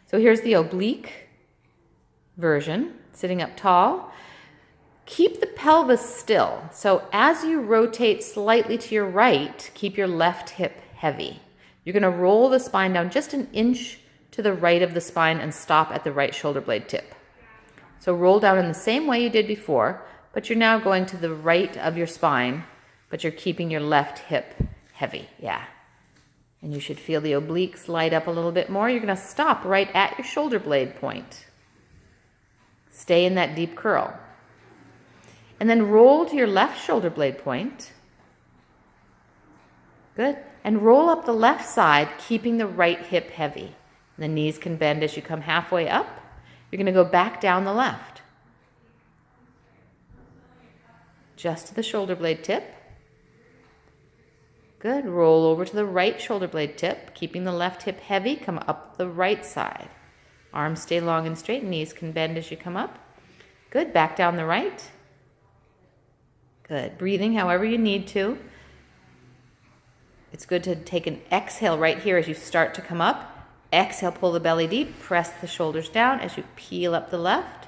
So here's the oblique version, sitting up tall. Keep the pelvis still. So as you rotate slightly to your right, keep your left hip heavy. You're going to roll the spine down just an inch to the right of the spine and stop at the right shoulder blade tip. So roll down in the same way you did before, but you're now going to the right of your spine, but you're keeping your left hip heavy. Yeah. And you should feel the obliques light up a little bit more. You're going to stop right at your shoulder blade point. Stay in that deep curl. And then roll to your left shoulder blade point. Good. And roll up the left side, keeping the right hip heavy. The knees can bend as you come halfway up. You're going to go back down the left. Just to the shoulder blade tip. Good. Roll over to the right shoulder blade tip, keeping the left hip heavy. Come up the right side. Arms stay long and straight. Knees can bend as you come up. Good. Back down the right. Good. Breathing however you need to. It's good to take an exhale right here as you start to come up. Exhale, pull the belly deep. Press the shoulders down as you peel up the left.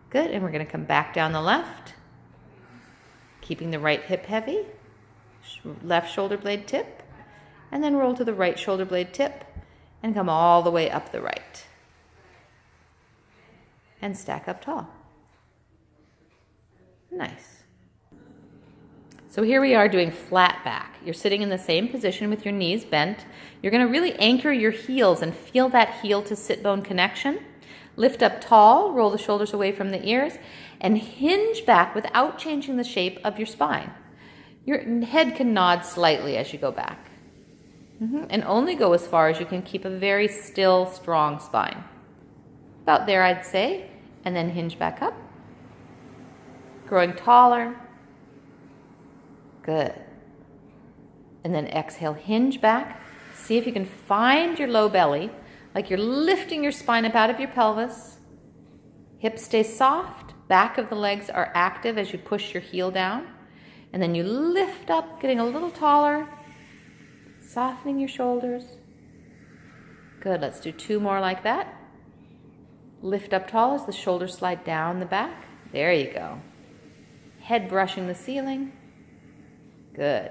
Good. And we're going to come back down the left. Keeping the right hip heavy. Left shoulder blade tip. And then roll to the right shoulder blade tip. And come all the way up the right. And stack up tall. Nice. So here we are doing flat back. You're sitting in the same position with your knees bent. You're going to really anchor your heels and feel that heel to sit bone connection. Lift up tall, roll the shoulders away from the ears, and hinge back without changing the shape of your spine. Your head can nod slightly as you go back. And only go as far as you can keep a very still, strong spine. About there, I'd say. And then hinge back up. Growing taller. Good. And then exhale, hinge back. See if you can find your low belly, like you're lifting your spine up out of your pelvis. Hips stay soft. Back of the legs are active as you push your heel down. And then you lift up, getting a little taller. Softening your shoulders. Good. Let's do 2 more like that. Lift up tall as the shoulders slide down the back. There you go. Head brushing the ceiling. Good.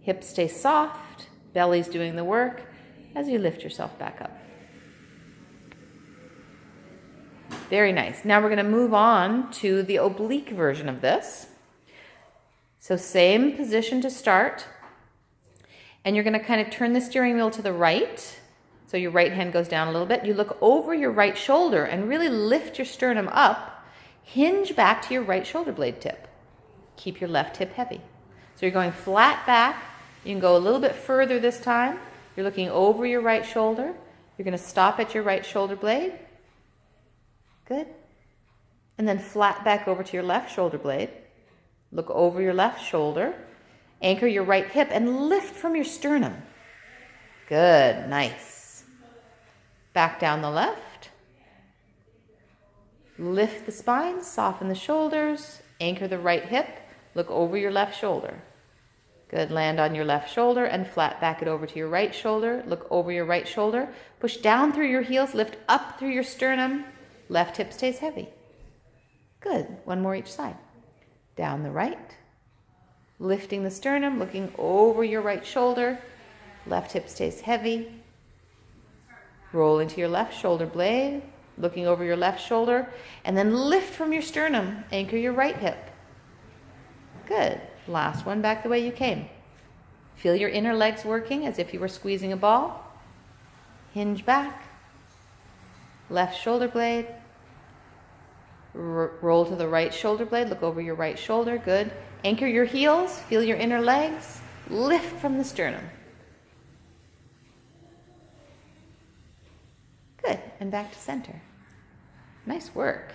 Hips stay soft. Belly's doing the work as you lift yourself back up. Very nice. Now we're going to move on to the oblique version of this. So same position to start. And you're going to kind of turn the steering wheel to the right. So your right hand goes down a little bit. You look over your right shoulder and really lift your sternum up. Hinge back to your right shoulder blade tip. Keep your left hip heavy. So you're going flat back. You can go a little bit further this time. You're looking over your right shoulder. You're going to stop at your right shoulder blade. Good. And then flat back over to your left shoulder blade. Look over your left shoulder. Anchor your right hip and lift from your sternum. Good. Nice. Back down the left. Lift the spine. Soften the shoulders. Anchor the right hip. Look over your left shoulder. Good. Land on your left shoulder and flat back it over to your right shoulder. Look over your right shoulder. Push down through your heels. Lift up through your sternum. Left hip stays heavy. Good. 1 more each side. Down the right. Lifting the sternum. Looking over your right shoulder. Left hip stays heavy. Roll into your left shoulder blade. Looking over your left shoulder. And then lift from your sternum. Anchor your right hip. Good. Last one, back the way you came. Feel your inner legs working as if you were squeezing a ball. Hinge back. Left shoulder blade. Roll to the right shoulder blade. Look over your right shoulder. Good. Anchor your heels. Feel your inner legs. Lift from the sternum. Good. And back to center. Nice work.